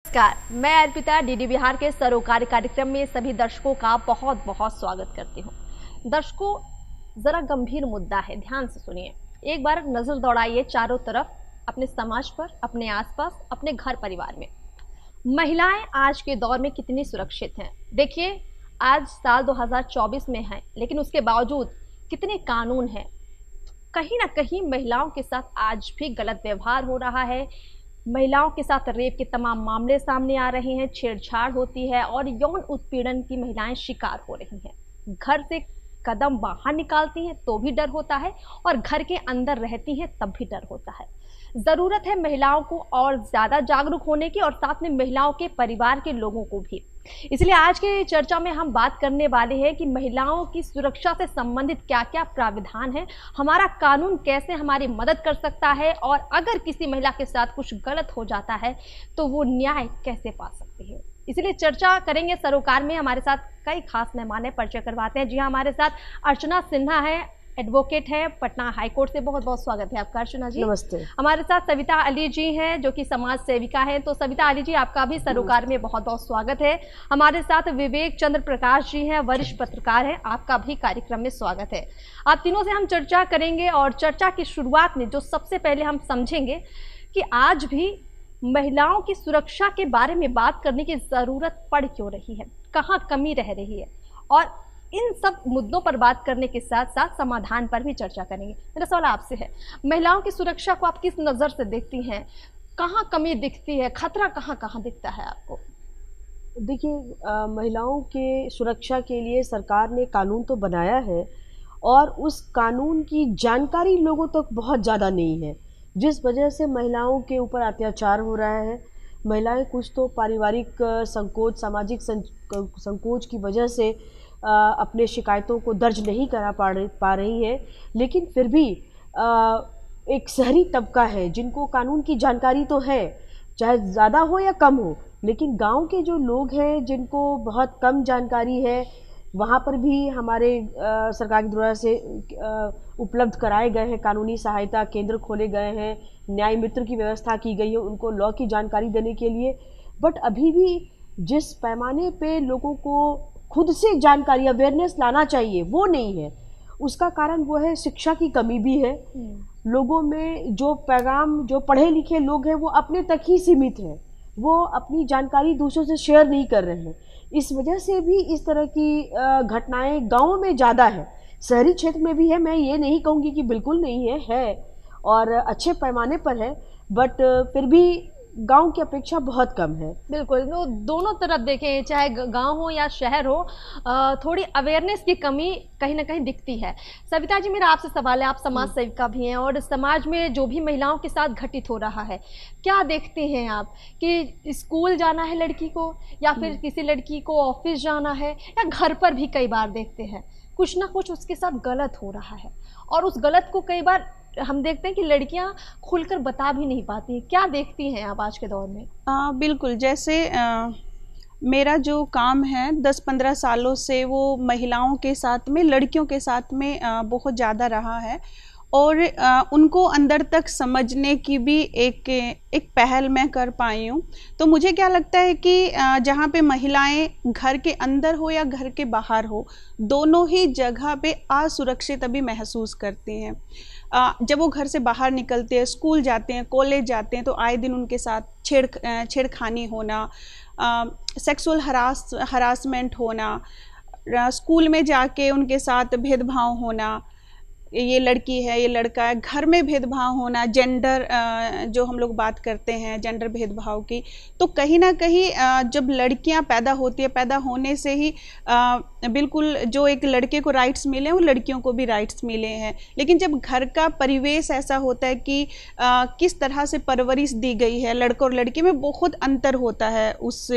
नमस्कार, मैं अर्पिता डीडी बिहार के सरोकारी कार्यक्रम में सभी दर्शकों का बहुत बहुत स्वागत करती हूँ। दर्शकों, जरा गंभीर मुद्दा है, ध्यान से सुनिए। एक बार नजर दौड़ाइए चारों तरफ, अपने समाज पर, अपने आसपास, अपने घर परिवार में। महिलाएं आज के दौर में कितनी सुरक्षित हैं। देखिए, आज साल 2024 में है, लेकिन उसके बावजूद कितने कानून हैं। कहीं ना कहीं महिलाओं के साथ आज भी गलत व्यवहार हो रहा है। महिलाओं के साथ रेप के तमाम मामले सामने आ रहे हैं, छेड़छाड़ होती है और यौन उत्पीड़न की महिलाएं शिकार हो रही हैं। घर से कदम बाहर निकालती हैं तो भी डर होता है और घर के अंदर रहती हैं तब भी डर होता है। ज़रूरत है महिलाओं को और ज़्यादा जागरूक होने की और साथ में महिलाओं के परिवार के लोगों को भी। इसलिए आज की चर्चा में हम बात करने वाले हैं कि महिलाओं की सुरक्षा से संबंधित क्या क्या प्राविधान है, हमारा कानून कैसे हमारी मदद कर सकता है और अगर किसी महिला के साथ कुछ गलत हो जाता है तो वो न्याय कैसे पा सकती है। इसलिए चर्चा करेंगे सरोकार में। हमारे साथ कई खास मेहमान है, परिचय करवाते हैं। जी हाँ, हमारे साथ अर्चना सिन्हा है, एडवोकेट है, पटना हाईकोर्ट से। बहुत बहुत स्वागत है आपका अर्चना जी। नमस्ते। हमारे साथ सविता अली जी हैं जो कि समाज सेविका हैं। तो सविता अली जी, आपका भी सरोकार में बहुत बहुत स्वागत है। हमारे साथ विवेक चंद्र प्रकाश जी हैं, वरिष्ठ पत्रकार हैं, आपका भी कार्यक्रम में स्वागत है। आप तीनों से हम चर्चा करेंगे और चर्चा की शुरुआत में जो सबसे पहले हम समझेंगे कि आज भी महिलाओं की सुरक्षा के बारे में बात करने की जरूरत पड़ क्यों रही है, कहाँ कमी रह रही है, और इन सब मुद्दों पर बात करने के साथ साथ समाधान पर भी चर्चा करेंगे। मेरा सवाल आपसे है, महिलाओं की सुरक्षा को आप किस नज़र से देखती हैं, कहाँ कमी दिखती है, खतरा कहाँ कहाँ दिखता है आपको? देखिए, महिलाओं के सुरक्षा के लिए सरकार ने कानून तो बनाया है और उस कानून की जानकारी लोगों तक बहुत ज़्यादा नहीं है, जिस वजह से महिलाओं के ऊपर अत्याचार हो रहा है। महिलाएं कुछ तो पारिवारिक संकोच, सामाजिक संकोच की वजह से अपने शिकायतों को दर्ज नहीं करा पा रही है, लेकिन फिर भी एक शहरी तबका है जिनको कानून की जानकारी तो है, चाहे ज़्यादा हो या कम हो, लेकिन गांव के जो लोग हैं जिनको बहुत कम जानकारी है, वहाँ पर भी हमारे सरकार के द्वारा से उपलब्ध कराए गए हैं, कानूनी सहायता केंद्र खोले गए हैं, न्याय मित्र की व्यवस्था की गई है उनको लॉ की जानकारी देने के लिए। बट अभी भी जिस पैमाने पे लोगों को खुद से जानकारी, अवेयरनेस लाना चाहिए, वो नहीं है। उसका कारण वो है शिक्षा की कमी भी है। लोगों में जो पैगाम, जो पढ़े लिखे लोग हैं वो अपने तक ही सीमित हैं, वो अपनी जानकारी दूसरों से शेयर नहीं कर रहे हैं। इस वजह से भी इस तरह की घटनाएं गाँव में ज़्यादा है, शहरी क्षेत्र में भी है। मैं ये नहीं कहूँगी कि बिल्कुल नहीं है और अच्छे पैमाने पर है, बट फिर भी गांव की अपेक्षा बहुत कम है। बिल्कुल, तो दोनों तरफ देखें, चाहे गांव हो या शहर हो, थोड़ी अवेयरनेस की कमी कहीं ना कहीं दिखती है। सविता जी, मेरा आपसे सवाल है, आप समाज सेविका भी हैं और समाज में जो भी महिलाओं के साथ घटित हो रहा है, क्या देखते हैं आप कि स्कूल जाना है लड़की को या फिर किसी लड़की को ऑफिस जाना है या घर पर भी कई बार देखते हैं कुछ ना कुछ उसके साथ गलत हो रहा है और उस गलत को कई बार हम देखते हैं कि लड़कियां खुलकर बता भी नहीं पाती। क्या देखती हैं आप आज के दौर में? बिल्कुल, जैसे मेरा जो काम है 10-15 सालों से वो महिलाओं के साथ में, लड़कियों के साथ में बहुत ज़्यादा रहा है और उनको अंदर तक समझने की भी एक पहल मैं कर पाई हूँ। तो मुझे क्या लगता है कि जहाँ पे महिलाएं घर के अंदर हो या घर के बाहर हो, दोनों ही जगह पे असुरक्षित अभी महसूस करती हैं। जब वो घर से बाहर निकलते हैं, स्कूल जाते हैं, कॉलेज जाते हैं, तो आए दिन उनके साथ छेड़खानी होना, सेक्सुअल हरासमेंट होना, स्कूल में जाके उनके साथ भेदभाव होना, ये लड़की है, ये लड़का है, घर में भेदभाव होना, जेंडर जो हम लोग बात करते हैं जेंडर भेदभाव की। तो कहीं ना कहीं जब लड़कियां पैदा होती है, पैदा होने से ही बिल्कुल जो एक लड़के को राइट्स मिले वो लड़कियों को भी राइट्स मिले हैं। लेकिन जब घर का परिवेश ऐसा होता है कि किस तरह से परवरिश दी गई है, लड़कों और लड़की में बहुत अंतर होता है उस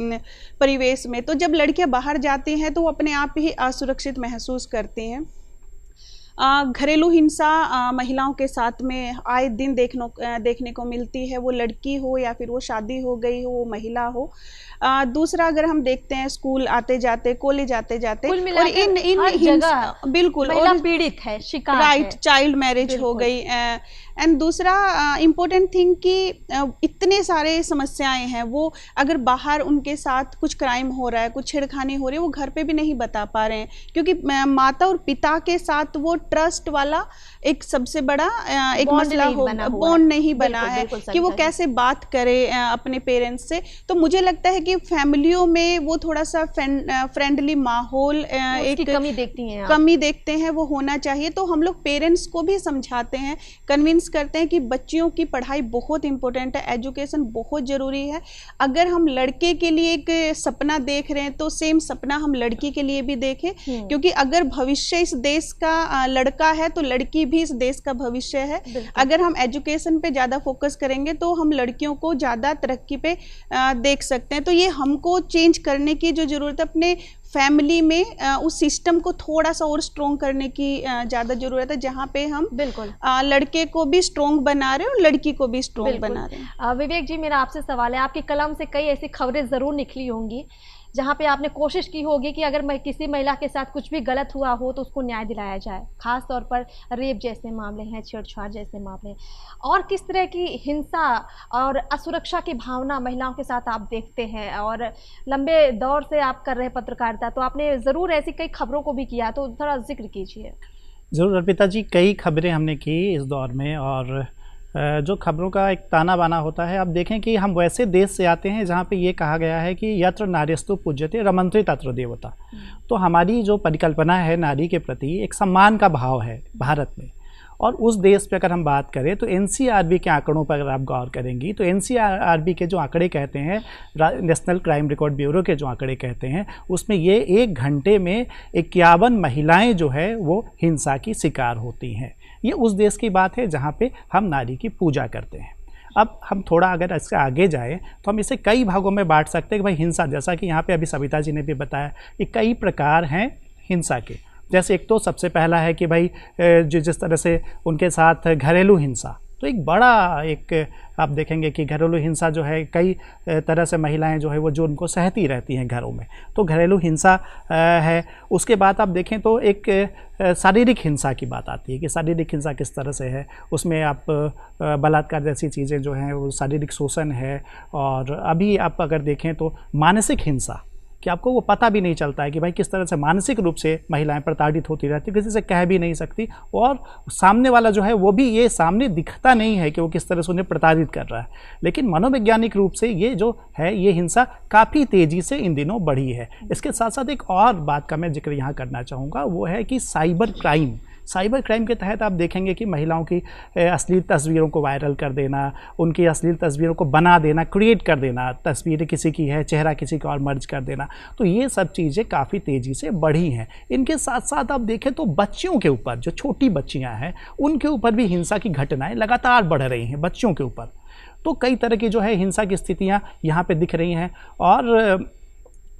परिवेश में। तो जब लड़कियां बाहर जाती हैं तो वो अपने आप ही असुरक्षित महसूस करती हैं। घरेलू हिंसा महिलाओं के साथ में आए दिन देखने को मिलती है, वो लड़की हो या फिर वो शादी हो गई हो, वो महिला हो। दूसरा अगर हम देखते हैं स्कूल आते जाते, कॉलेज आते जाते, और इन हिंसा बिल्कुल महिला पीड़ित है, शिकार राइट, चाइल्ड मैरिज हो गई। एंड दूसरा इम्पोर्टेंट थिंग कि इतने सारे समस्याएं हैं, वो अगर बाहर उनके साथ कुछ क्राइम हो रहा है, कुछ छेड़खानी हो रही है, वो घर पे भी नहीं बता पा रहे हैं, क्योंकि माता और पिता के साथ वो ट्रस्ट वाला एक सबसे बड़ा एक मसला हो, बॉन्ड नहीं बना है कि वो कैसे बात करे अपने पेरेंट्स से। तो मुझे लगता है कि फैमिलियों में वो थोड़ा सा फ्रेंडली माहौल एक कमी देखते हैं, वो होना चाहिए। तो हम लोग पेरेंट्स को भी समझाते हैं, कन्विंस करते हैं कि बच्चियों की पढ़ाई बहुत इंपॉर्टेंट है, एजुकेशन बहुत ज़रूरी है। अगर हम लड़के के लिए एक सपना देख रहे हैं तो सेम सपना हम लड़की के लिए भी देखें, क्योंकि अगर भविष्य इस देश का लड़का है तो लड़की भी इस देश का भविष्य है। अगर हम एजुकेशन पे ज़्यादा फोकस करेंगे तो हम लड़कियों को ज़्यादा तरक्की पे देख सकते हैं। तो ये हमको चेंज करने की जो ज़रूरत है, अपने फैमिली में उस सिस्टम को थोड़ा सा और स्ट्रॉन्ग करने की ज़्यादा ज़रूरत है, जहाँ पे हम बिल्कुल लड़के को भी स्ट्रॉन्ग बना रहे हैं और लड़की को भी स्ट्रॉन्ग बना रहे हैं। विवेक जी, मेरा आपसे सवाल है, आपकी कलम से कई ऐसी खबरें ज़रूर निकली होंगी जहाँ पे आपने कोशिश की होगी कि अगर किसी महिला के साथ कुछ भी गलत हुआ हो तो उसको न्याय दिलाया जाए, खास तौर पर रेप जैसे मामले हैं, छेड़छाड़ जैसे मामले, और किस तरह की हिंसा और असुरक्षा की भावना महिलाओं के साथ आप देखते हैं। और लंबे दौर से आप कर रहे हैं पत्रकारिता, तो आपने ज़रूर ऐसी कई खबरों को भी किया, तो थोड़ा जिक्र कीजिए। ज़रूर अर्पिता जी, कई खबरें हमने की इस दौर में, और जो खबरों का एक ताना बाना होता है, आप देखें कि हम वैसे देश से आते हैं जहाँ पे ये कहा गया है कि यत्र नार्यस्तु पूज्यते रमन्ते तत्र देवता। तो हमारी जो परिकल्पना है नारी के प्रति, एक सम्मान का भाव है भारत में। और उस देश पे अगर हम बात करें तो एनसीआरबी के आंकड़ों पर अगर आप गौर करेंगी तो एनसीआरबी के जो आंकड़े कहते हैं, नेशनल क्राइम रिकॉर्ड ब्यूरो के जो आंकड़े कहते हैं, उसमें ये 1 घंटे में 51 महिलाएं जो है वो हिंसा की शिकार होती हैं। ये उस देश की बात है जहाँ पे हम नारी की पूजा करते हैं। अब हम थोड़ा अगर इससे आगे जाएं तो हम इसे कई भागों में बांट सकते हैं कि भाई हिंसा, जैसा कि यहाँ पे अभी सविता जी ने भी बताया, कि कई प्रकार हैं हिंसा के। जैसे एक तो सबसे पहला है कि भाई जिस तरह से उनके साथ घरेलू हिंसा, तो एक बड़ा एक आप देखेंगे कि घरेलू हिंसा जो है कई तरह से महिलाएं जो है वो जो उनको सहती रहती हैं घरों में, तो घरेलू हिंसा है। उसके बाद आप देखें तो एक शारीरिक हिंसा की बात आती है कि शारीरिक हिंसा किस तरह से है, उसमें आप बलात्कार जैसी चीज़ें जो हैं वो शारीरिक शोषण है। और अभी आप अगर देखें तो मानसिक हिंसा, कि आपको वो पता भी नहीं चलता है कि भाई किस तरह से मानसिक रूप से महिलाएं प्रताड़ित होती रहती, किसी से कह भी नहीं सकती, और सामने वाला जो है वो भी ये सामने दिखता नहीं है कि वो किस तरह से उन्हें प्रताड़ित कर रहा है। लेकिन मनोवैज्ञानिक रूप से ये जो है ये हिंसा काफ़ी तेज़ी से इन दिनों बढ़ी है। इसके साथ साथ एक और बात का मैं जिक्र यहाँ करना चाहूँगा, वो है कि साइबर क्राइम। साइबर क्राइम के तहत आप देखेंगे कि महिलाओं की अश्लील तस्वीरों को वायरल कर देना, उनकी अश्लील तस्वीरों को बना देना, क्रिएट कर देना, तस्वीरें किसी की है, चेहरा किसी का और मर्ज कर देना, तो ये सब चीज़ें काफ़ी तेज़ी से बढ़ी हैं। इनके साथ साथ आप देखें तो बच्चियों के ऊपर, जो छोटी बच्चियां हैं, उनके ऊपर भी हिंसा की घटनाएं लगातार बढ़ रही हैं बच्चियों के ऊपर। तो कई तरह की जो है हिंसा की स्थितियाँ यहाँ पर दिख रही हैं। और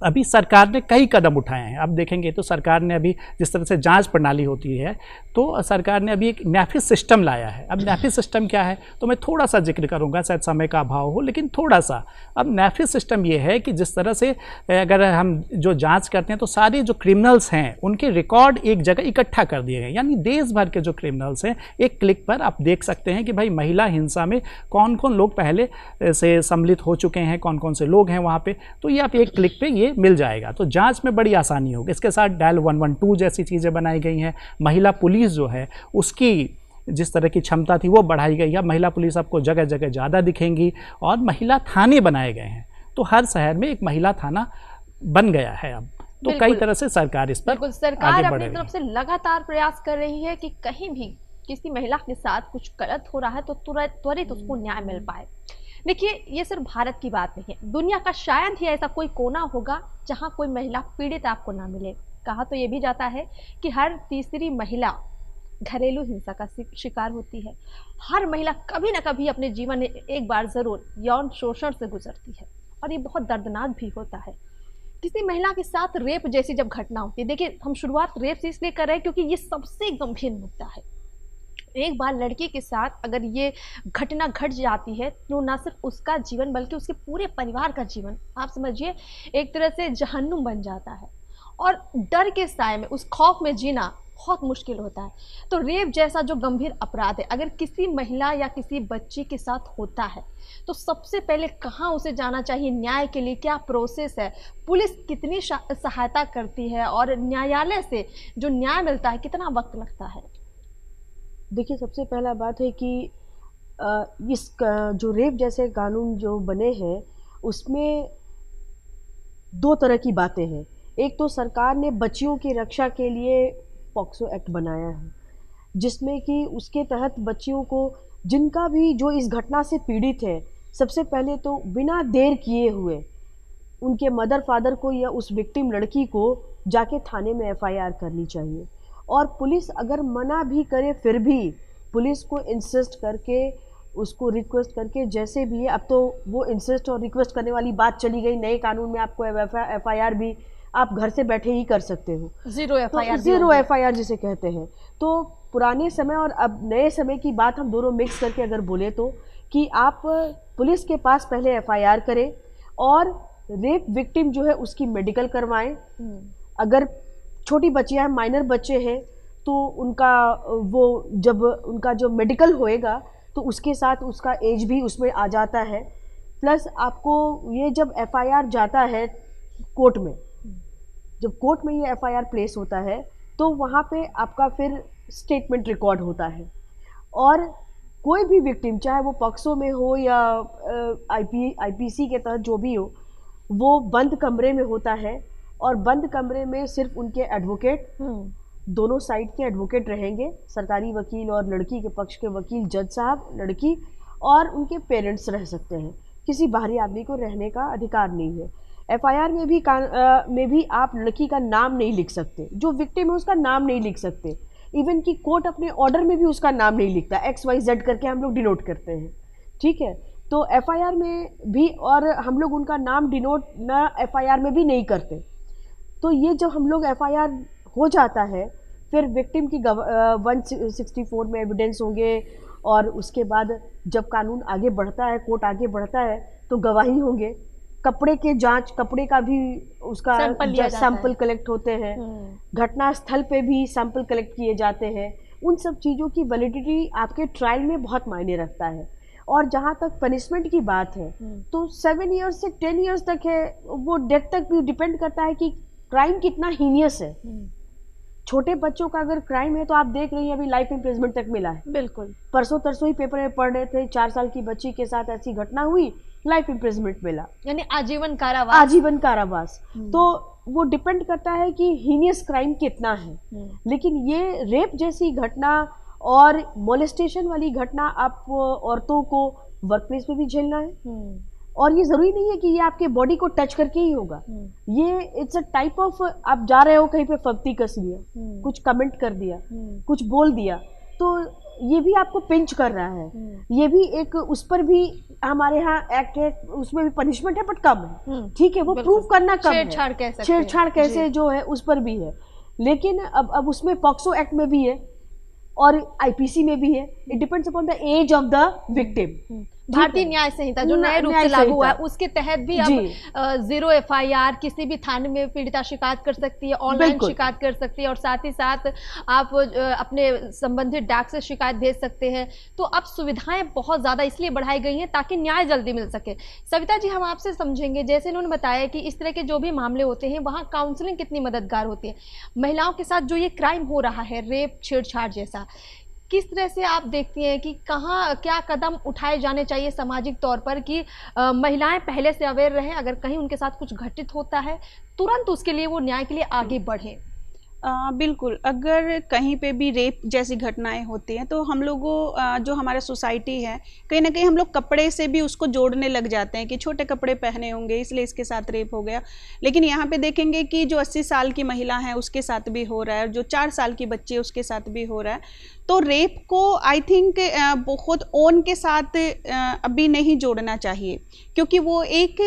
अभी सरकार ने कई कदम उठाए हैं। अब देखेंगे तो सरकार ने अभी जिस तरह से जांच प्रणाली होती है, तो सरकार ने अभी एक नेफिस सिस्टम लाया है। अब नेफिस सिस्टम क्या है तो मैं थोड़ा सा जिक्र करूंगा, शायद समय का अभाव हो, लेकिन थोड़ा सा। अब नेफिस सिस्टम ये है कि जिस तरह से अगर हम जो जांच करते हैं तो सारे जो क्रिमिनल्स हैं उनके रिकॉर्ड एक जगह इकट्ठा कर दिए गए, यानी देश भर के जो क्रिमिनल्स हैं एक क्लिक पर आप देख सकते हैं कि भाई महिला हिंसा में कौन कौन लोग पहले से सम्मिलित हो चुके हैं, कौन कौन से लोग हैं वहाँ पे, तो ये आप एक क्लिक पे ये मिल जाएगा। तो जांच में बड़ी आसानी होगी। इसके साथ डायल 112 जैसी चीज़ें बनाई गई हैं। महिला पुलिस जो है उसकी जिस तरह की क्षमता थी वो बढ़ाई गई है। महिला पुलिस आपको जगह जगह ज़्यादा दिखेंगी, और महिला थाने बनाए गए हैं, तो हर शहर में एक महिला थाना बन गया है अब। तो कई तरह से सरकार इस पर सरकार अपनी तरफ से लगातार प्रयास कर रही है कि कहीं भी किसी महिला के साथ कुछ गलत हो रहा है तो त्वरित उसको न्याय मिल पाए। देखिए, ये सिर्फ भारत की बात नहीं है, दुनिया का शायद ही ऐसा कोई कोना होगा जहां कोई महिला पीड़ित आपको ना मिले। कहा तो ये भी जाता है कि हर तीसरी महिला घरेलू हिंसा का शिकार होती है। हर महिला कभी ना कभी अपने जीवन में एक बार जरूर यौन शोषण से गुजरती है, और ये बहुत दर्दनाक भी होता है। किसी महिला के साथ रेप जैसी जब घटना होती है, देखिए हम शुरुआत रेप से इसलिए कर रहे हैं क्योंकि ये सबसे गंभीर मुद्दा है। एक बार लड़की के साथ अगर ये घटना घट जाती है तो ना सिर्फ उसका जीवन बल्कि उसके पूरे परिवार का जीवन, आप समझिए, एक तरह से जहन्नुम बन जाता है। और डर के साए में, उस खौफ में जीना बहुत मुश्किल होता है। तो रेप जैसा जो गंभीर अपराध है अगर किसी महिला या किसी बच्ची के साथ होता है तो सबसे पहले कहाँ उसे जाना चाहिए न्याय के लिए, क्या प्रोसेस है, पुलिस कितनी सहायता करती है और न्यायालय से जो न्याय मिलता है कितना वक्त लगता है? देखिए, सबसे पहला बात है कि इस जो रेप जैसे कानून जो बने हैं उसमें दो तरह की बातें हैं। एक तो सरकार ने बच्चियों की रक्षा के लिए पॉक्सो एक्ट बनाया है, जिसमें कि उसके तहत बच्चियों को, जिनका भी जो इस घटना से पीड़ित है, सबसे पहले तो बिना देर किए हुए उनके मदर फादर को या उस विक्टिम लड़की को जाके थाने में एफआईआर करनी चाहिए। और पुलिस अगर मना भी करे फिर भी पुलिस को इंसिस्ट करके, उसको रिक्वेस्ट करके, जैसे भी है, अब तो वो इंसिस्ट और रिक्वेस्ट करने वाली बात चली गई, नए कानून में आपको एफआईआर भी आप घर से बैठे ही कर सकते हो, जीरो एफआईआर जिसे कहते हैं। तो पुराने समय और अब नए समय की बात हम दोनों मिक्स करके अगर बोले तो, कि आप पुलिस के पास पहले एफआईआर करें और रेप विक्टिम जो है उसकी मेडिकल करवाएं। अगर छोटी बच्चियां, माइनर बच्चे हैं, तो उनका वो जब उनका जो मेडिकल होएगा तो उसके साथ उसका एज भी उसमें आ जाता है। प्लस आपको ये जब एफआईआर जाता है कोर्ट में, जब कोर्ट में ये एफआईआर प्लेस होता है तो वहाँ पे आपका फिर स्टेटमेंट रिकॉर्ड होता है। और कोई भी विक्टिम, चाहे वो पॉक्सो में हो या आईपीसी के तहत जो भी हो, वो बंद कमरे में होता है। और बंद कमरे में सिर्फ उनके एडवोकेट, दोनों साइड के एडवोकेट रहेंगे, सरकारी वकील और लड़की के पक्ष के वकील, जज साहब, लड़की और उनके पेरेंट्स रह सकते हैं। किसी बाहरी आदमी को रहने का अधिकार नहीं है। एफआईआर में भी आप लड़की का नाम नहीं लिख सकते, जो विक्टिम है उसका नाम नहीं लिख सकते। इवन कि कोर्ट अपने ऑर्डर में भी उसका नाम नहीं लिखता, XYZ करके हम लोग डिनोट करते हैं, ठीक है। तो एफआईआर में भी, और हम लोग उनका नाम डिनोट ना एफआईआर में भी नहीं करते। तो ये जब हम लोग एफआईआर हो जाता है, फिर विक्टिम की 164 में एविडेंस होंगे, और उसके बाद जब कानून आगे बढ़ता है, कोर्ट आगे बढ़ता है, तो गवाही होंगे, कपड़े के जांच, कपड़े का भी उसका सैंपल कलेक्ट होते हैं, घटना स्थल पे भी सैंपल कलेक्ट किए जाते हैं। उन सब चीज़ों की वैलिडिटी आपके ट्रायल में बहुत मायने रखता है। और जहाँ तक पनिशमेंट की बात है तो 7 ईयर्स से 10 ईयर्स तक है, वो डेथ तक भी डिपेंड करता है कि क्राइम कितना हीनियस है। छोटे बच्चों का अगर क्राइम है तो आप देख रही हैं अभी लाइफ इम्प्रिजमेंट तक मिला है। बिल्कुल, परसों तरसों ही पेपर में पढ़ रहे थे, 4 साल की बच्ची के साथ ऐसी घटना हुई, लाइफ इम्प्रिजमेंट मिला, यानी आजीवन कारावास। आजीवन कारावास। तो वो डिपेंड करता है कि हीनियस क्राइम कितना है। लेकिन ये रेप जैसी घटना और मोलेस्टेशन वाली घटना आप औरतों को वर्क प्लेस पे भी झेलना है। और ये जरूरी नहीं है कि ये आपके बॉडी को टच करके ही होगा। ये इट्स अ टाइप ऑफ, आप जा रहे हो कहीं पे, फब्ती कस लिया, कुछ कमेंट कर दिया, कुछ बोल दिया, तो ये भी आपको पिंच कर रहा है। ये भी एक, उस पर भी हमारे यहाँ एक्ट है, उसमें भी पनिशमेंट है बट कम है, ठीक है, वो प्रूव करना कम है। छेड़छाड़ कैसे जो है उस पर भी है। लेकिन अब उसमें पॉक्सो एक्ट में भी है और आईपीसी में भी है। It depends upon the age of the victim. Bharatiya Nyaya संहिता जो नए रूप से लागू हुआ है उसके तहत भी अब 0 एफआईआर, किसी भी थाने में पीड़िता शिकायत कर सकती है, ऑनलाइन शिकायत कर सकती है, और साथ ही साथ आप अपने संबंधित डाक से शिकायत भेज सकते हैं। तो अब सुविधाएं बहुत ज़्यादा इसलिए बढ़ाई गई हैं ताकि न्याय जल्दी मिल सके। सविता जी, हम आपसे समझेंगे, जैसे इन्होंने बताया कि इस तरह के जो भी मामले होते हैं वहाँ काउंसलिंग कितनी मददगार होती है। महिलाओं के साथ जो ये क्राइम हो रहा है, रेप, छेड़छाड़ जैसा, किस तरह से आप देखती हैं कि कहाँ क्या कदम उठाए जाने चाहिए सामाजिक तौर पर कि महिलाएं पहले से अवेयर रहें, अगर कहीं उनके साथ कुछ घटित होता है तुरंत उसके लिए वो न्याय के लिए आगे बढ़ें? बिल्कुल, अगर कहीं पे भी रेप जैसी घटनाएं होती हैं तो हम लोगों जो हमारा सोसाइटी है, कहीं ना कहीं हम लोग कपड़े से भी उसको जोड़ने लग जाते हैं कि छोटे कपड़े पहने होंगे इसलिए इसके साथ रेप हो गया। लेकिन यहाँ पे देखेंगे कि जो 80 साल की महिला है उसके साथ भी हो रहा है, जो 4 साल की बच्ची है उसके साथ भी हो रहा है। तो रेप को आई थिंक बहुत ओन के साथ अभी नहीं जोड़ना चाहिए, क्योंकि वो एक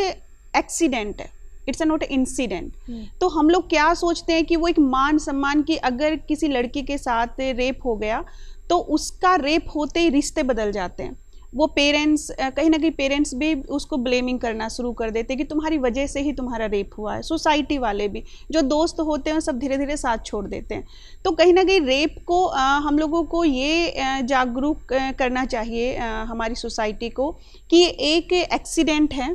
एक्सीडेंट है, इट्स नॉट इंसिडेंट। तो हम लोग क्या सोचते हैं कि वो एक मान सम्मान की, अगर किसी लड़की के साथ रेप हो गया तो उसका रेप होते ही रिश्ते बदल जाते हैं। वो पेरेंट्स, कहीं ना कहीं पेरेंट्स भी उसको ब्लेमिंग करना शुरू कर देते हैं कि तुम्हारी वजह से ही तुम्हारा रेप हुआ है। सोसाइटी वाले भी, जो दोस्त होते हैं सब धीरे धीरे साथ छोड़ देते हैं। तो कहीं ना कहीं रेप को हम लोगों को ये जागरूक करना चाहिए हमारी सोसाइटी को कि ये एक एक्सीडेंट है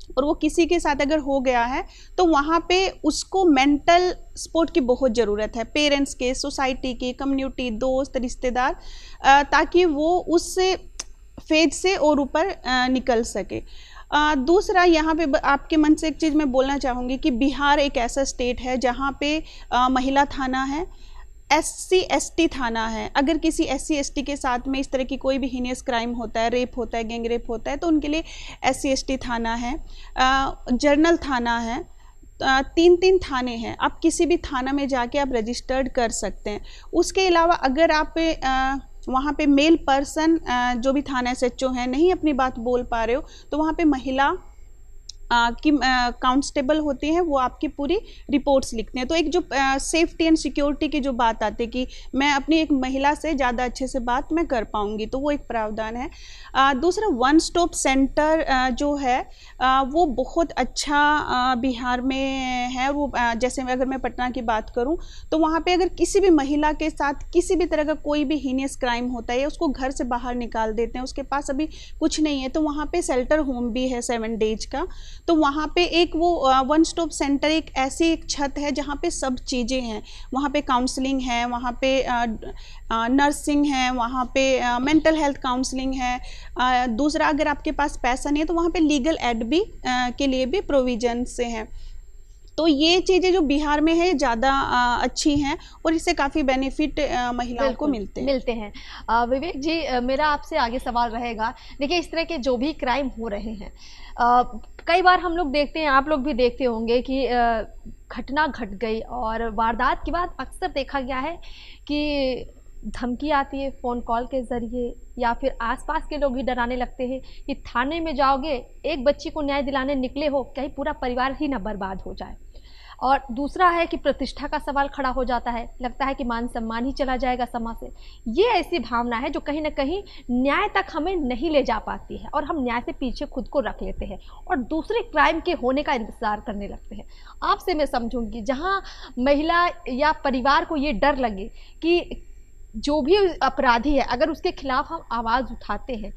और वो किसी के साथ अगर हो गया है तो वहाँ पे उसको मेंटल सपोर्ट की बहुत ज़रूरत है, पेरेंट्स के, सोसाइटी की, कम्युनिटी, दोस्त, रिश्तेदार, ताकि वो उस फेज से और ऊपर निकल सके। दूसरा, यहाँ पे आपके मन से एक चीज़ मैं बोलना चाहूँगी कि बिहार एक ऐसा स्टेट है जहाँ पे महिला थाना है, SC ST थाना है। अगर किसी SC ST के साथ में इस तरह की कोई भी हीनियस क्राइम होता है, रेप होता है, गैंग रेप होता है, तो उनके लिए SC ST थाना है, जर्नल थाना है, 3 थाने हैं। आप किसी भी थाना में जाके आप रजिस्टर्ड कर सकते हैं। उसके अलावा अगर आप वहाँ पे मेल पर्सन, जो भी थाना SHO हैं, नहीं अपनी बात बोल पा रहे हो, तो वहाँ पे महिला की कांस्टेबल होती हैं, वो आपकी पूरी रिपोर्ट्स लिखते हैं। तो एक जो सेफ्टी एंड सिक्योरिटी की जो बात आती है कि मैं अपनी एक महिला से ज़्यादा अच्छे से बात मैं कर पाऊँगी, तो वो एक प्रावधान है। दूसरा, वन स्टॉप सेंटर जो है वो बहुत अच्छा बिहार में है। वो जैसे अगर मैं पटना की बात करूं तो वहाँ पे अगर किसी भी महिला के साथ किसी भी तरह का कोई भी हीनियस क्राइम होता है या उसको घर से बाहर निकाल देते हैं, उसके पास अभी कुछ नहीं है, तो वहाँ पे शेल्टर होम भी है 7 डेज का। तो वहाँ पे एक वो वन स्टॉप सेंटर, एक ऐसी एक छत है जहाँ पे सब चीज़ें हैं। वहाँ पे काउंसलिंग है, वहाँ पे नर्सिंग है, वहाँ पे मेंटल हेल्थ काउंसलिंग है। दूसरा, अगर आपके पास पैसा नहीं है तो वहाँ पे लीगल एड भी के लिए भी प्रोविजन से हैं। तो ये चीज़ें जो बिहार में है ज़्यादा अच्छी हैं और इससे काफ़ी बेनिफिट महिलाओं को मिलते हैं। विवेक जी, मेरा आपसे आगे सवाल रहेगा, देखिए इस तरह के जो भी क्राइम हो रहे हैं, कई बार हम लोग देखते हैं, आप लोग भी देखते होंगे कि घटना घट गई और वारदात के बाद अक्सर देखा गया है कि धमकी आती है फ़ोन कॉल के ज़रिए, या फिर आसपास के लोग ही डराने लगते हैं कि थाने में जाओगे, एक बच्ची को न्याय दिलाने निकले हो, कहीं पूरा परिवार ही ना बर्बाद हो जाए। और दूसरा है कि प्रतिष्ठा का सवाल खड़ा हो जाता है, लगता है कि मान सम्मान ही चला जाएगा समाज से। ये ऐसी भावना है जो कहीं ना कहीं न्याय तक हमें नहीं ले जा पाती है और हम न्याय से पीछे खुद को रख लेते हैं और दूसरे क्राइम के होने का इंतजार करने लगते हैं। आपसे मैं समझूंगी, जहाँ महिला या परिवार को ये डर लगे कि जो भी अपराधी है, अगर उसके खिलाफ हम आवाज़ उठाते हैं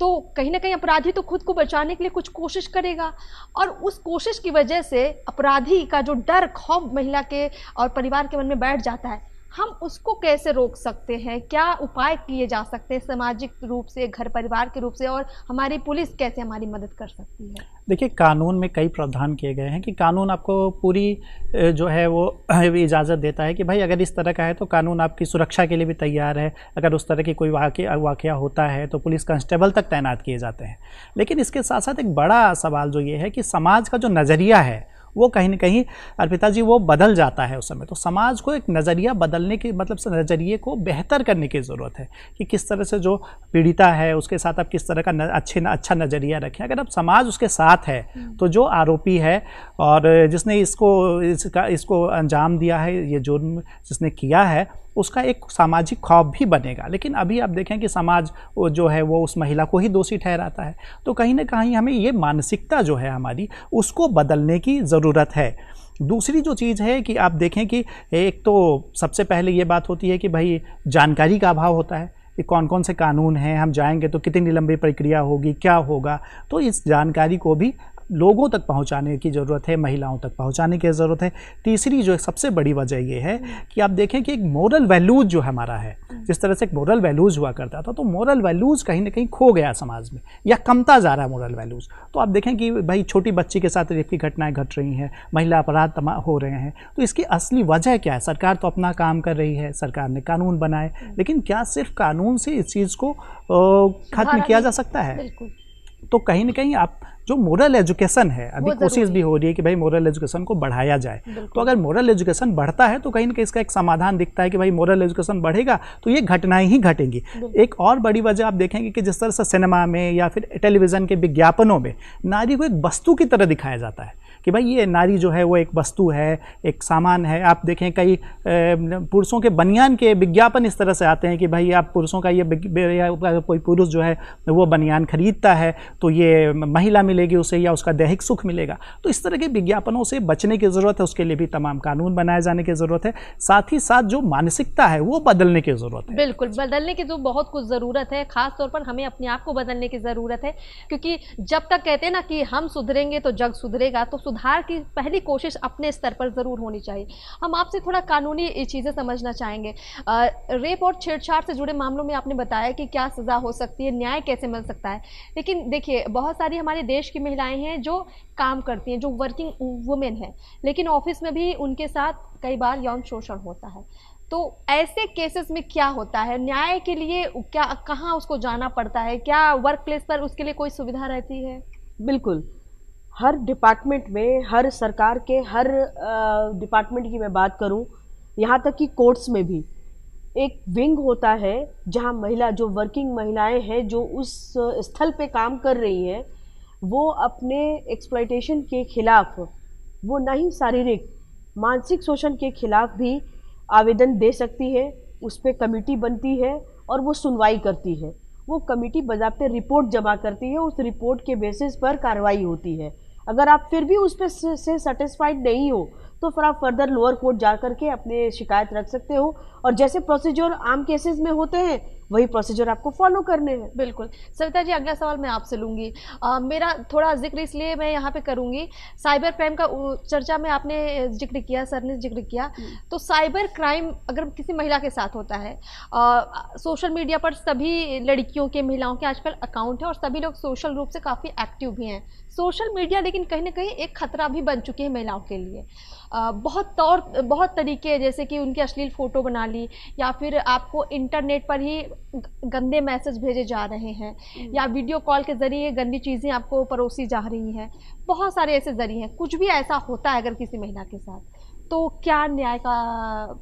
तो कहीं ना कहीं अपराधी तो खुद को बचाने के लिए कुछ कोशिश करेगा, और उस कोशिश की वजह से अपराधी का जो डर, खौफ महिला के और परिवार के मन में बैठ जाता है। हम उसको कैसे रोक सकते हैं? क्या उपाय किए जा सकते हैं सामाजिक रूप से, घर परिवार के रूप से, और हमारी पुलिस कैसे हमारी मदद कर सकती है? देखिए, कानून में कई प्रावधान किए गए हैं कि कानून आपको पूरी जो है वो इजाज़त देता है कि भाई अगर इस तरह का है तो कानून आपकी सुरक्षा के लिए भी तैयार है। अगर उस तरह की कोई वाक़या होता है तो पुलिस कांस्टेबल तक तैनात किए जाते हैं। लेकिन इसके साथ साथ एक बड़ा सवाल जो ये है कि समाज का जो नज़रिया है वो कहीं ना कहीं अर्पिता जी वो बदल जाता है उस समय। तो समाज को एक नज़रिया बदलने के मतलब से नज़रिए को बेहतर करने की ज़रूरत है कि किस तरह से जो पीड़िता है उसके साथ आप किस तरह का अच्छा नज़रिया रखें। अगर अब समाज उसके साथ है तो जो आरोपी है और जिसने इसको अंजाम दिया है, ये जुर्म जिसने किया है, उसका एक सामाजिक खौफ भी बनेगा। लेकिन अभी आप देखें कि समाज जो है वो उस महिला को ही दोषी ठहराता है। तो कहीं ना कहीं हमें ये मानसिकता जो है हमारी, उसको बदलने की ज़रूरत है। दूसरी जो चीज़ है कि आप देखें कि एक तो सबसे पहले ये बात होती है कि भाई जानकारी का अभाव होता है कि कौन कौन से कानून हैं, हम जाएंगे तो कितनी लंबी प्रक्रिया होगी, क्या होगा। तो इस जानकारी को भी लोगों तक पहुंचाने की ज़रूरत है, महिलाओं तक पहुंचाने की ज़रूरत है। तीसरी जो सबसे बड़ी वजह ये है कि आप देखें कि एक मोरल वैल्यूज़ जो हमारा है, जिस तरह से एक मोरल वैल्यूज़ हुआ करता था, तो मोरल वैल्यूज़ कहीं ना कहीं खो गया समाज में या कमता जा रहा है मोरल वैल्यूज़। तो आप देखें कि भाई छोटी बच्ची के साथ रेप की घटनाएँ घट रही हैं, महिला अपराध हो रहे हैं। तो इसकी असली वजह क्या है? सरकार तो अपना काम कर रही है, सरकार ने कानून बनाए, लेकिन क्या सिर्फ कानून से इस चीज़ को खत्म किया जा सकता है? तो कहीं ना कहीं आप जो मोरल एजुकेशन है, अभी कोशिश भी हो रही है कि भाई मोरल एजुकेशन को बढ़ाया जाए। तो अगर मोरल एजुकेशन बढ़ता है तो कहीं ना कहीं इसका एक समाधान दिखता है कि भाई मोरल एजुकेशन बढ़ेगा तो ये घटनाएं ही घटेंगी। एक और बड़ी वजह आप देखेंगे कि जिस तरह से सिनेमा में या फिर टेलीविज़न के विज्ञापनों में नारी को एक वस्तु की तरह दिखाया जाता है कि भाई ये नारी जो है वो एक वस्तु है, एक सामान है। आप देखें कई पुरुषों के बनियान के विज्ञापन इस तरह से आते हैं कि भाई आप पुरुषों का ये कोई पुरुष जो है वो बनियान खरीदता है तो ये महिला मिलेगी उसे या उसका दैहिक सुख मिलेगा। तो इस तरह के विज्ञापनों से बचने की ज़रूरत है, उसके लिए भी तमाम कानून बनाए जाने की ज़रूरत है। साथ ही साथ जो मानसिकता है वो बदलने की ज़रूरत है। बिल्कुल, बदलने की तो बहुत कुछ ज़रूरत है, खास तौर पर हमें अपने आप को बदलने की ज़रूरत है, क्योंकि जब तक कहते हैं ना कि हम सुधरेंगे तो जग सुधरेगा, तो सुधार की पहली कोशिश अपने स्तर पर ज़रूर होनी चाहिए। हम आपसे थोड़ा कानूनी चीज़ें समझना चाहेंगे। रेप और छेड़छाड़ से जुड़े मामलों में आपने बताया कि क्या सज़ा हो सकती है, न्याय कैसे मिल सकता है, लेकिन देखिए बहुत सारी हमारे देश की महिलाएं हैं जो काम करती हैं, जो वर्किंग वुमेन है, लेकिन ऑफिस में भी उनके साथ कई बार यौन शोषण होता है। तो ऐसे केसेस में क्या होता है, न्याय के लिए क्या कहाँ उसको जाना पड़ता है, क्या वर्क प्लेस पर उसके लिए कोई सुविधा रहती है? बिल्कुल, हर डिपार्टमेंट में, हर सरकार के हर डिपार्टमेंट की मैं बात करूं, यहाँ तक कि कोर्ट्स में भी एक विंग होता है जहाँ महिला, जो वर्किंग महिलाएं हैं जो उस स्थल पे काम कर रही हैं, वो अपने एक्सप्लॉयटेशन के खिलाफ, वो ना ही शारीरिक, मानसिक शोषण के खिलाफ भी आवेदन दे सकती है। उस पर कमेटी बनती है और वो सुनवाई करती है। वो कमेटी बज़ाब्ते रिपोर्ट जमा करती है, उस रिपोर्ट के बेसिस पर कार्रवाई होती है। अगर आप फिर भी उस पर से सेटिस्फाइड नहीं हो तो फिर आप फर्दर लोअर कोर्ट जा करके अपने शिकायत रख सकते हो, और जैसे प्रोसीजर आम केसेस में होते हैं वही प्रोसीजर आपको फॉलो करने हैं। बिल्कुल। सविता जी, अगला सवाल मैं आपसे लूँगी। मेरा थोड़ा जिक्र इसलिए मैं यहाँ पे करूँगी, साइबर क्राइम का चर्चा में आपने जिक्र किया, सर ने जिक्र किया, तो साइबर क्राइम अगर किसी महिला के साथ होता है, सोशल मीडिया पर सभी लड़कियों के, महिलाओं के आजकल अकाउंट है और सभी लोग सोशल रूप से काफ़ी एक्टिव भी हैं। सोशल मीडिया लेकिन कहीं ना कहीं एक खतरा भी बन चुकी है महिलाओं के लिए। बहुत तरीके, जैसे कि उनकी अश्लील फ़ोटो बना ली, या फिर आपको इंटरनेट पर ही गंदे मैसेज भेजे जा रहे हैं, या वीडियो कॉल के ज़रिए गंदी चीज़ें आपको परोसी जा रही हैं। बहुत सारे ऐसे ज़रिए हैं। कुछ भी ऐसा होता है अगर किसी महिला के साथ, तो क्या न्याय का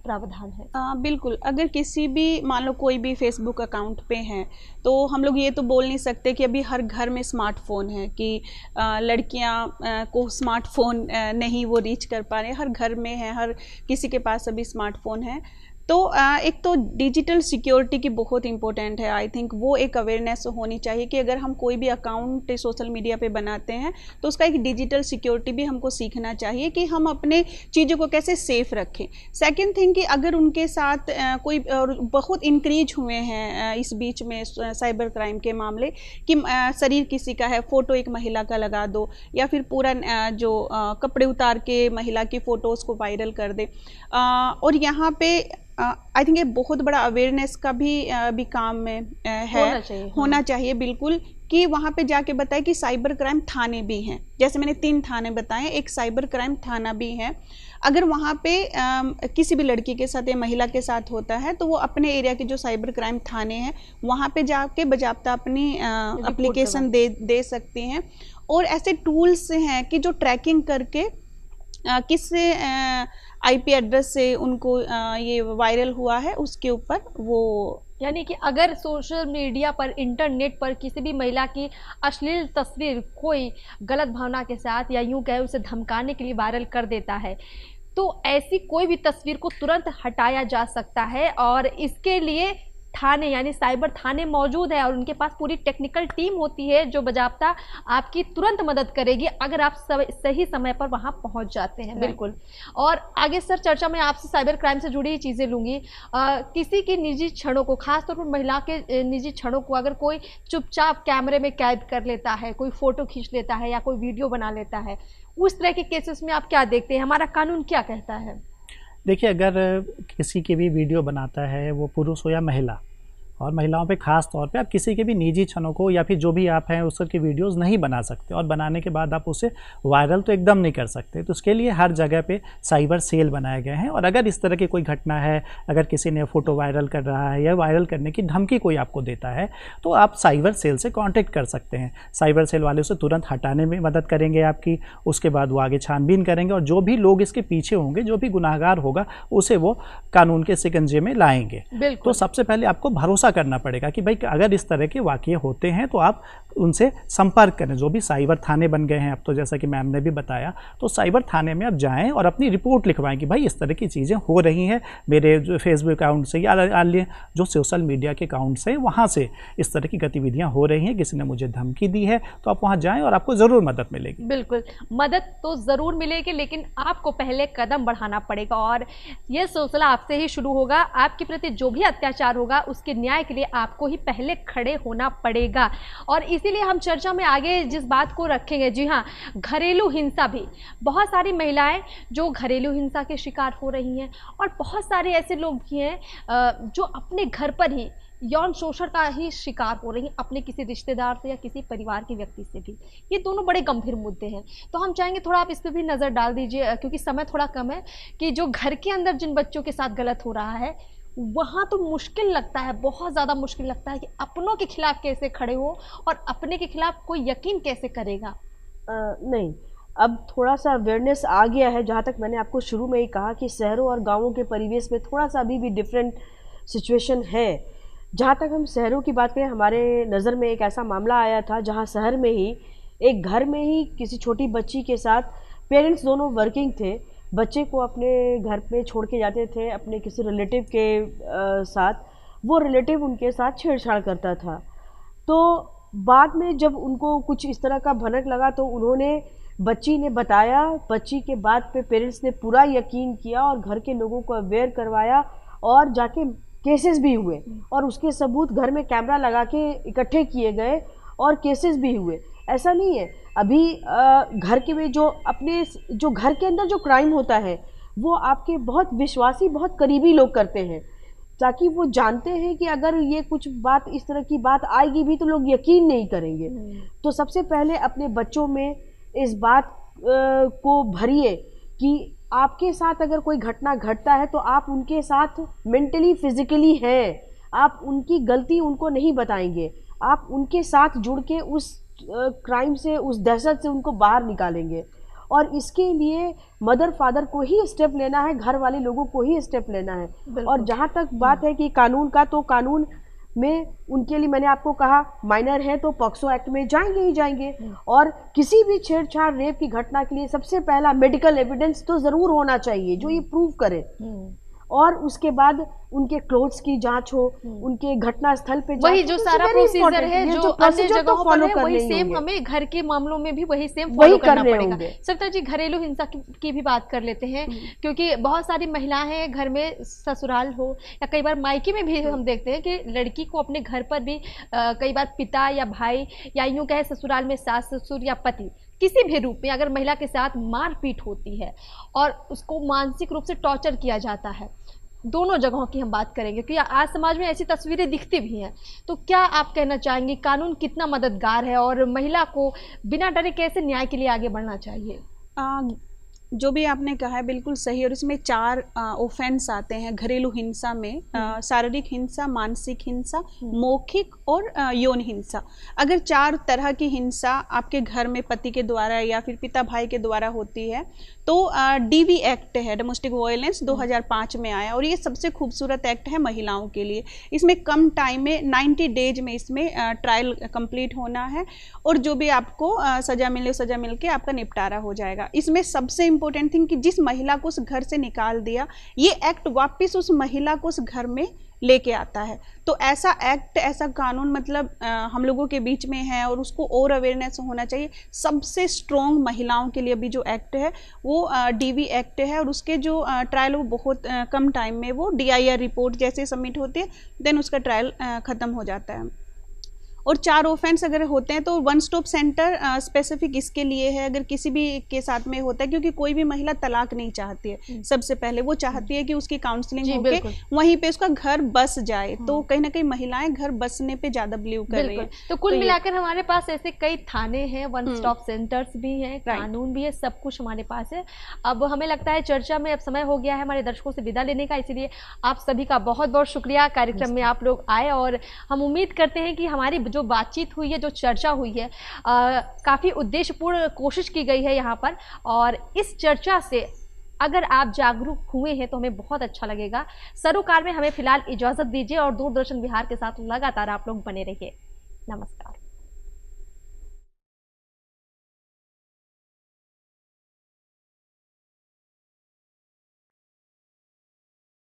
प्रावधान है? बिल्कुल, अगर किसी भी, मान लो कोई भी फेसबुक अकाउंट पे हैं, तो हम लोग ये तो बोल नहीं सकते कि अभी हर घर में स्मार्टफोन है, कि लड़कियां को स्मार्टफोन नहीं वो रीच कर पा रहे। हर घर में है, हर किसी के पास अभी स्मार्टफोन है। तो एक तो डिजिटल सिक्योरिटी की बहुत इंपॉर्टेंट है। आई थिंक वो एक अवेयरनेस होनी चाहिए कि अगर हम कोई भी अकाउंट सोशल मीडिया पे बनाते हैं तो उसका एक डिजिटल सिक्योरिटी भी हमको सीखना चाहिए कि हम अपने चीज़ों को कैसे सेफ रखें। सेकंड थिंग कि अगर उनके साथ कोई बहुत इंक्रीज हुए हैं इस बीच में साइबर क्राइम के मामले, कि शरीर किसी का है, फ़ोटो एक महिला का लगा दो, या फिर पूरा जो कपड़े उतार के महिला की फ़ोटोज़ को वायरल कर दे। और यहाँ पे आई थिंक ये बहुत बड़ा अवेयरनेस का भी काम में है, होना चाहिए बिल्कुल, कि वहाँ पे जाके बताए कि साइबर क्राइम थाने भी हैं। जैसे मैंने 3 थाने बताए, एक साइबर क्राइम थाना भी है। अगर वहाँ पे किसी भी लड़की के साथ या महिला के साथ होता है तो वो अपने एरिया के जो साइबर क्राइम थाने हैं वहाँ पे जाके बजाबता अपनी एप्लीकेशन दे सकती हैं। और ऐसे टूल्स हैं कि जो ट्रैकिंग करके किससे आईपी एड्रेस से उनको ये वायरल हुआ है उसके ऊपर वो, यानी कि अगर सोशल मीडिया पर, इंटरनेट पर किसी भी महिला की अश्लील तस्वीर कोई गलत भावना के साथ, या यूं कहे उसे धमकाने के लिए वायरल कर देता है, तो ऐसी कोई भी तस्वीर को तुरंत हटाया जा सकता है। और इसके लिए थाने यानी साइबर थाने मौजूद है और उनके पास पूरी टेक्निकल टीम होती है जो बजाबता आपकी तुरंत मदद करेगी अगर आप सही समय पर वहां पहुंच जाते हैं। बिल्कुल। और आगे सर चर्चा में आपसे साइबर क्राइम से जुड़ी चीज़ें लूँगी। किसी की निजी क्षणों को, खासतौर पर महिला के निजी क्षणों को अगर कोई चुपचाप कैमरे में कैद कर लेता है, कोई फ़ोटो खींच लेता है या कोई वीडियो बना लेता है, उस तरह के केसेस में आप क्या देखते हैं, हमारा कानून क्या कहता है? देखिए, अगर किसी की भी वीडियो बनाता है, वो पुरुष हो या महिला, और महिलाओं पे ख़ास तौर पे आप किसी के भी निजी क्षणों को या फिर जो भी आप हैं उस की वीडियोस नहीं बना सकते, और बनाने के बाद आप उसे वायरल तो एकदम नहीं कर सकते। तो उसके लिए हर जगह पे साइबर सेल बनाए गए हैं। और अगर इस तरह की कोई घटना है, अगर किसी ने फ़ोटो वायरल कर रहा है या वायरल करने की धमकी कोई आपको देता है, तो आप साइबर सेल से कॉन्टेक्ट कर सकते हैं। साइबर सेल वाले उसे तुरंत हटाने में मदद करेंगे आपकी। उसके बाद वो आगे छानबीन करेंगे और जो भी लोग इसके पीछे होंगे, जो भी गुनाहगार होगा, उसे वो कानून के शिकंजे में लाएंगे। तो सबसे पहले आपको भरोसा करना पड़ेगा कि भाई अगर इस तरह के वाक़ये होते हैं तो आप उनसे संपर्क करें। जो भी साइबर थाने बन गए हैं अब तो, जैसा कि मैम ने भी बताया, तो साइबर थाने में आप जाएं और अपनी रिपोर्ट लिखवाएं कि भाई इस तरह की चीज़ें हो रही हैं मेरे जो फेसबुक अकाउंट से या अन्य जो सोशल मीडिया के अकाउंट से, वहाँ से इस तरह की गतिविधियाँ हो रही हैं, किसी ने मुझे धमकी दी है, तो आप वहाँ जाएँ और आपको ज़रूर मदद मिलेगी। बिल्कुल, मदद तो ज़रूर मिलेगी, लेकिन आपको पहले कदम बढ़ाना पड़ेगा और ये सिलसिला आपसे ही शुरू होगा। आपके प्रति जो भी अत्याचार होगा उसके न्याय के लिए आपको ही पहले खड़े होना पड़ेगा। और इसीलिए हम चर्चा में आगे जिस बात को रखेंगे, जी हाँ, घरेलू हिंसा भी, बहुत सारी महिलाएं जो घरेलू हिंसा के शिकार हो रही हैं और बहुत सारे ऐसे लोग भी हैं जो अपने घर पर ही यौन शोषण का ही शिकार हो रही हैं, अपने किसी रिश्तेदार से या किसी परिवार के व्यक्ति से भी। ये दोनों बड़े गंभीर मुद्दे हैं, तो हम चाहेंगे थोड़ा आप इस पर भी नज़र डाल दीजिए, क्योंकि समय थोड़ा कम है, कि जो घर के अंदर जिन बच्चों के साथ गलत हो रहा है वहाँ तो मुश्किल लगता है, बहुत ज़्यादा मुश्किल लगता है कि अपनों के खिलाफ कैसे खड़े हो और अपने के खिलाफ कोई यकीन कैसे करेगा। नहीं, अब थोड़ा सा अवेयरनेस आ गया है। जहाँ तक मैंने आपको शुरू में ही कहा कि शहरों और गाँवों के परिवेश में थोड़ा सा अभी भी डिफरेंट सिचुएशन है। जहाँ तक हम शहरों की बात करें, हमारे नज़र में एक ऐसा मामला आया था जहाँ शहर में ही एक घर में ही किसी छोटी बच्ची के साथ पेरेंट्स दोनों वर्किंग थे, बच्चे को अपने घर पे छोड़ के जाते थे अपने किसी रिलेटिव के साथ, वो रिलेटिव उनके साथ छेड़छाड़ करता था। तो बाद में जब उनको कुछ इस तरह का भनक लगा तो उन्होंने, बच्ची ने बताया, बच्ची के बात पे पेरेंट्स ने पूरा यकीन किया और घर के लोगों को अवेयर करवाया और जाके केसेस भी हुए और उसके सबूत घर में कैमरा लगा के इकट्ठे किए गए और केसेस भी हुए। ऐसा नहीं है, अभी घर के में जो अपने जो घर के अंदर जो क्राइम होता है वो आपके बहुत विश्वासी, बहुत करीबी लोग करते हैं, ताकि वो जानते हैं कि अगर ये कुछ बात, इस तरह की बात आएगी भी तो लोग यकीन नहीं करेंगे। तो सबसे पहले अपने बच्चों में इस बात को भरिए कि आपके साथ अगर कोई घटना घटता है तो आप उनके साथ मेंटली, फिजिकली हैं, आप उनकी गलती उनको नहीं बताएंगे, आप उनके साथ जुड़ के उस क्राइम से, उस दहशत से उनको बाहर निकालेंगे। और इसके लिए मदर फादर को ही स्टेप लेना है, घर वाले लोगों को ही स्टेप लेना है। और जहाँ तक बात है कि कानून का, तो कानून में उनके लिए मैंने आपको कहा माइनर है तो पॉक्सो एक्ट में जाएंगे ही जाएंगे। और किसी भी छेड़छाड़, रेप की घटना के लिए सबसे पहला मेडिकल एविडेंस तो ज़रूर होना चाहिए जो ये प्रूव करे, और उसके बाद उनके क्लोथ्स की जांच हो, उनके घटना स्थल पे वही जो सारा प्रोसीजर है जो अन्य जगहों पर है, वही सेम हमें घर के मामलों में भी वही सेम फॉलो करना पड़ेगा। सविता जी, घरेलू हिंसा की भी बात कर लेते हैं, क्योंकि बहुत सारी महिलाएं हैं घर में, ससुराल हो या कई बार मायके में भी हम देखते हैं कि लड़की को अपने घर पर भी कई बार पिता या भाई या यूं कहे ससुराल में सास ससुर या पति किसी भी रूप में अगर महिला के साथ मारपीट होती है और उसको मानसिक रूप से टॉर्चर किया जाता है, दोनों जगहों की हम बात करेंगे क्योंकि आज समाज में ऐसी तस्वीरें दिखती भी हैं। तो क्या आप कहना चाहेंगे कानून कितना मददगार है और महिला को बिना डरे कैसे न्याय के लिए आगे बढ़ना चाहिए? जो भी आपने कहा है बिल्कुल सही, और इसमें 4 ऑफेंस आते हैं घरेलू हिंसा में, शारीरिक हिंसा, मानसिक हिंसा, मौखिक और यौन हिंसा। अगर 4 तरह की हिंसा आपके घर में पति के द्वारा या फिर पिता भाई के द्वारा होती है तो DV एक्ट है, डोमेस्टिक वायलेंस, 2005 में आया और ये सबसे खूबसूरत एक्ट है महिलाओं के लिए। इसमें कम टाइम में 90 डेज में इसमें ट्रायल कंप्लीट होना है और जो भी आपको सज़ा मिले सज़ा मिल के आपका निपटारा हो जाएगा। इसमें सबसे इम्पोर्टेंट थिंग कि जिस महिला को उस घर से निकाल दिया, ये एक्ट वापस उस महिला को उस घर में लेके आता है। तो ऐसा एक्ट, ऐसा कानून मतलब हम लोगों के बीच में है और उसको और अवेयरनेस होना चाहिए। सबसे स्ट्रॉन्ग महिलाओं के लिए अभी जो एक्ट है वो DV एक्ट है और उसके जो ट्रायल वो बहुत कम टाइम में वो DIR रिपोर्ट जैसे सबमिट होती है देन उसका ट्रायल ख़त्म हो जाता है। और 4 ऑफेंस अगर होते हैं तो 1 स्टॉप सेंटर स्पेसिफिक इसके लिए है अगर किसी भी के साथ में होता है, क्योंकि कोई भी महिला तलाक नहीं चाहती है। सबसे पहले वो चाहती है कि उसकी काउंसलिंग होके वहीं पे उसका घर बस जाए। तो कहीं ना कहीं महिलाएं घर बसने पे ज्यादा बिलीव कर रही है। तो कुल मिलाकर हमारे पास ऐसे कई थाने हैं, 1 स्टॉप सेंटर्स भी हैं, कानून भी है, सब कुछ हमारे पास है। अब हमें लगता है चर्चा में अब समय हो गया है हमारे दर्शकों से विदा लेने का, इसलिए आप सभी का बहुत बहुत शुक्रिया, कार्यक्रम में आप लोग आए और हम उम्मीद करते हैं कि हमारी जो बातचीत हुई है, जो चर्चा हुई है, काफ़ी उद्देश्यपूर्ण कोशिश की गई है यहाँ पर। और इस चर्चा से अगर आप जागरूक हुए हैं तो हमें बहुत अच्छा लगेगा। सरोकार में हमें फिलहाल इजाज़त दीजिए और दूरदर्शन बिहार के साथ लगातार आप लोग बने रहिए। नमस्कार।